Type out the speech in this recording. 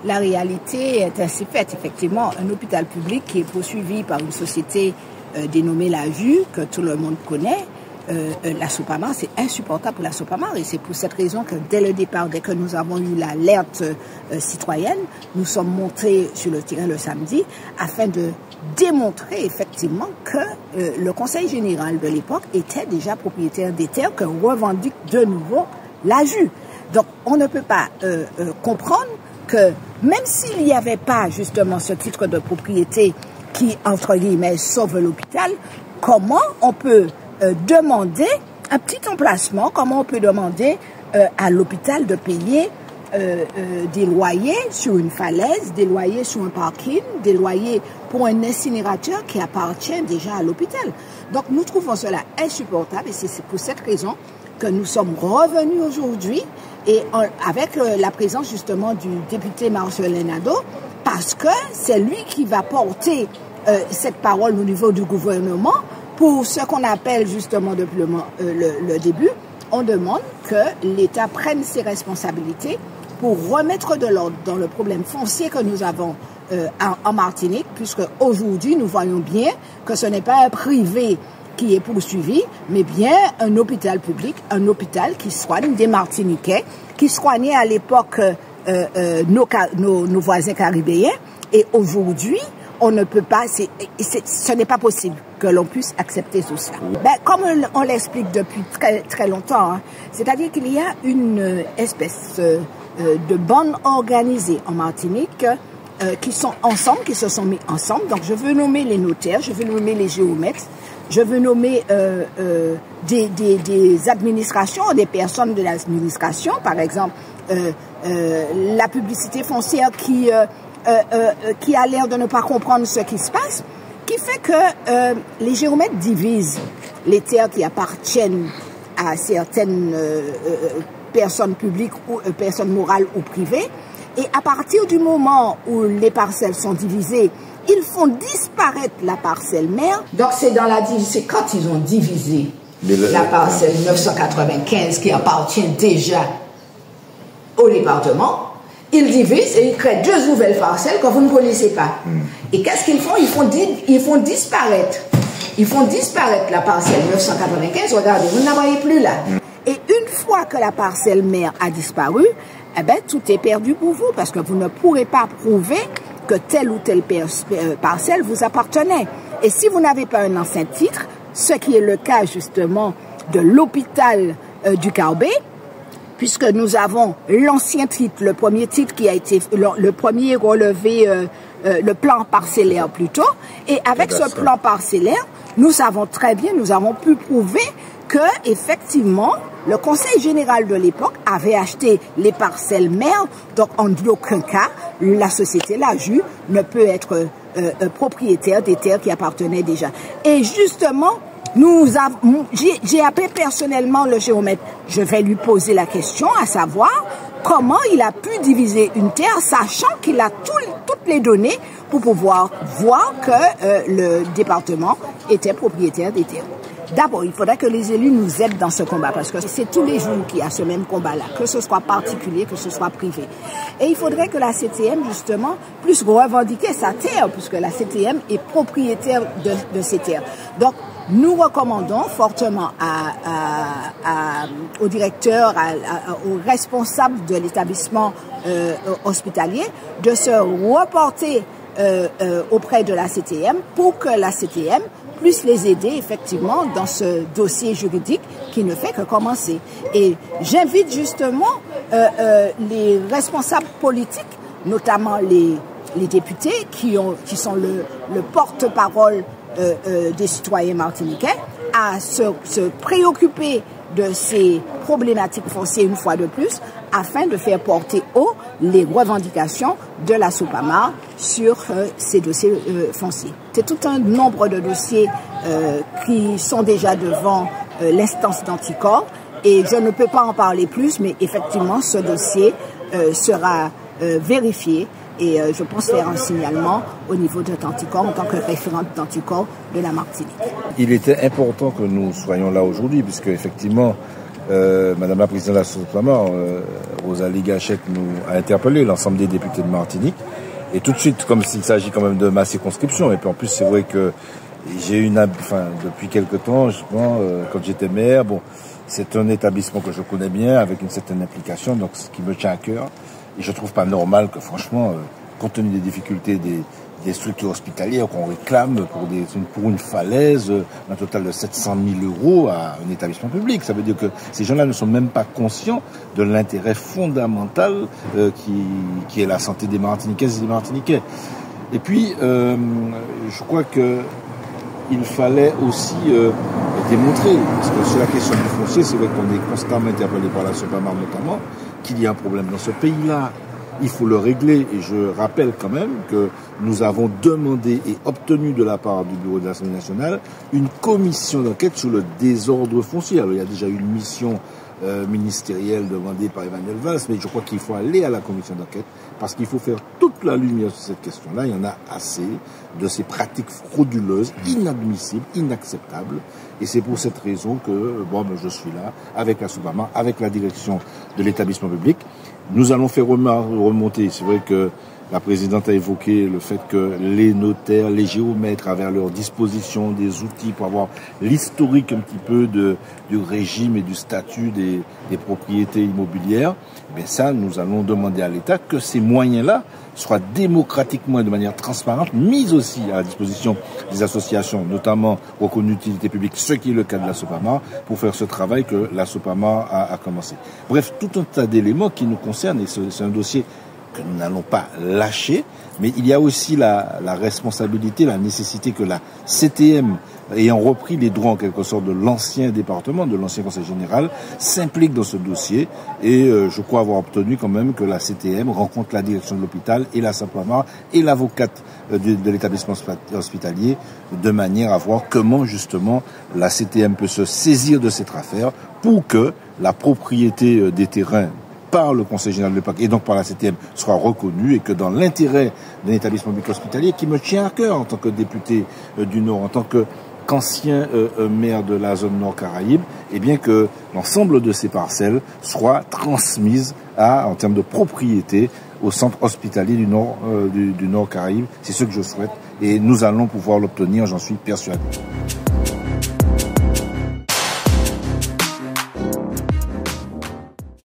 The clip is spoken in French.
la réalité est ainsi faite. Effectivement, un hôpital public qui est poursuivi par une société dénommée la JU, que tout le monde connaît, la Sopamar, c'est insupportable pour la Sopamar. Et c'est pour cette raison que dès le départ, dès que nous avons eu l'alerte citoyenne, nous sommes montés sur le terrain le samedi afin de démontrer effectivement que le Conseil général de l'époque était déjà propriétaire des terres que revendique de nouveau la JU. Donc on ne peut pas comprendre que même s'il n'y avait pas justement ce titre de propriété qui, entre guillemets, sauve l'hôpital, comment on peut demander un petit emplacement, comment on peut demander à l'hôpital de payer des loyers sur une falaise, des loyers sur un parking, des loyers pour un incinérateur qui appartient déjà à l'hôpital. Donc nous trouvons cela insupportable et c'est pour cette raison que nous sommes revenus aujourd'hui et avec la présence justement du député Marcelin Nadeau, parce que c'est lui qui va porter cette parole au niveau du gouvernement pour ce qu'on appelle justement depuis le début. On demande que l'État prenne ses responsabilités pour remettre de l'ordre dans le problème foncier que nous avons en Martinique, puisque aujourd'hui nous voyons bien que ce n'est pas un privé qui est poursuivi, mais bien un hôpital public, un hôpital qui soigne des Martiniquais, qui soignait à l'époque nos voisins caribéens, et aujourd'hui, on ne peut pas, ce n'est pas possible que l'on puisse accepter tout ça. Ben, comme on l'explique depuis très longtemps, hein, c'est-à-dire qu'il y a une espèce de bande organisée en Martinique qui sont ensemble, qui se sont mis ensemble. Donc je veux nommer les notaires, je veux nommer les géomètres, je veux nommer des administrations, des personnes de l'administration, par exemple la publicité foncière qui a l'air de ne pas comprendre ce qui se passe, qui fait que les géomètres divisent les terres qui appartiennent à certaines personnes publiques ou personnes morales ou privées. Et à partir du moment où les parcelles sont divisées, ils font disparaître la parcelle mère. Donc c'est quand ils ont divisé la parcelle 995 qui appartient déjà au département, ils divisent et ils créent deux nouvelles parcelles que vous ne connaissez pas. Et qu'est-ce qu'ils font? Ils font disparaître la parcelle 995. Regardez, vous ne la voyez plus là. Et une fois que la parcelle mère a disparu, eh ben, tout est perdu pour vous parce que vous ne pourrez pas prouver que telle ou telle parcelle vous appartenait. Et si vous n'avez pas un ancien titre, ce qui est le cas justement de l'hôpital du Carbet, puisque nous avons l'ancien titre, le premier titre qui a été, le premier relevé, le plan parcellaire plutôt, et avec ce plan parcellaire, nous savons très bien, nous avons pu prouver que effectivement le Conseil général de l'époque avait acheté les parcelles mères, donc en aucun cas la société, la JU, ne peut être propriétaire des terres qui appartenaient déjà. Et justement, j'ai appelé personnellement le géomètre. Je vais lui poser la question à savoir comment il a pu diviser une terre, sachant qu'il a toutes les données pour pouvoir voir que le département était propriétaire des terres. D'abord, il faudrait que les élus nous aident dans ce combat, parce que c'est tous les jours qu'il y a ce même combat-là, que ce soit particulier, que ce soit privé. Et il faudrait que la CTM, justement, puisse revendiquer sa terre, puisque la CTM est propriétaire de ces terres. Donc, nous recommandons fortement au directeur, aux responsables de l'établissement hospitalier de se reporter auprès de la CTM pour que la CTM puisse les aider effectivement dans ce dossier juridique qui ne fait que commencer. Et j'invite justement les responsables politiques, notamment les députés qui sont le porte-parole des citoyens martiniquais, à se préoccuper de ces problématiques foncières une fois de plus, afin de faire porter haut les revendications de la Sopamar sur ces dossiers fonciers. C'est tout un nombre de dossiers qui sont déjà devant l'instance d'anticorps et je ne peux pas en parler plus, mais effectivement ce dossier sera vérifié et je pense faire un signalement au niveau de Tanticorps en tant que référente d'Anticorps de la Martinique. Il était important que nous soyons là aujourd'hui, puisque effectivement, Madame la présidente de la SOPAMA, Rosalie Gachette, nous a interpellé l'ensemble des députés de Martinique. Et tout de suite, comme s'il s'agit quand même de ma circonscription, et puis en plus c'est vrai que j'ai depuis quelque temps, je pense, quand j'étais maire, bon, c'est un établissement que je connais bien, avec une certaine implication, donc ce qui me tient à cœur. Et je trouve pas normal que, franchement, compte tenu des difficultés des structures hospitalières qu'on réclame pour une falaise, un total de 700 000 € à un établissement public. Ça veut dire que ces gens-là ne sont même pas conscients de l'intérêt fondamental qui est la santé des Martiniquaises et des Martiniquais. Et puis, je crois que il fallait aussi démontrer, parce que sur la question du foncier, c'est vrai qu'on est constamment interpellé par la SOPAMA notamment, qu'il y a un problème dans ce pays-là. Il faut le régler, et je rappelle quand même que nous avons demandé et obtenu de la part du bureau de l'Assemblée nationale une commission d'enquête sur le désordre foncier. Alors, il y a déjà eu une mission ministérielle demandée par Emmanuel Valls, mais je crois qu'il faut aller à la commission d'enquête parce qu'il faut faire toute la lumière sur cette question-là. Il y en a assez de ces pratiques frauduleuses, inadmissibles, inacceptables. Et c'est pour cette raison que je suis là, avec la SOPAMA, avec la direction de l'établissement public. Nous allons faire remonter, c'est vrai que la présidente a évoqué le fait que les notaires, les géomètres avaient à leur disposition des outils pour avoir l'historique un petit peu du régime et du statut des propriétés immobilières. Mais ça, nous allons demander à l'État que ces moyens-là soient démocratiquement et de manière transparente mis aussi à la disposition des associations, notamment reconnues d'utilité publique, ce qui est le cas de la SOPAMA, pour faire ce travail que la SOPAMA a commencé. Bref, tout un tas d'éléments qui nous concernent, et c'est un dossier que nous n'allons pas lâcher, mais il y a aussi la responsabilité, la nécessité que la CTM, ayant repris les droits en quelque sorte de l'ancien département, de l'ancien conseil général, s'implique dans ce dossier, et je crois avoir obtenu quand même que la CTM rencontre la direction de l'hôpital et la SOPAMA et l'avocate de l'établissement hospitalier, de manière à voir comment justement la CTM peut se saisir de cette affaire pour que la propriété des terrains par le Conseil général de l'EPAC et donc par la CTM soit reconnue, et que dans l'intérêt d'un établissement public hospitalier qui me tient à cœur en tant que député du Nord, en tant qu'ancien maire de la zone Nord-Caraïbe, et bien que l'ensemble de ces parcelles soient transmises en termes de propriété au centre hospitalier du Nord-Caraïbe. C'est ce que je souhaite, et nous allons pouvoir l'obtenir, j'en suis persuadé.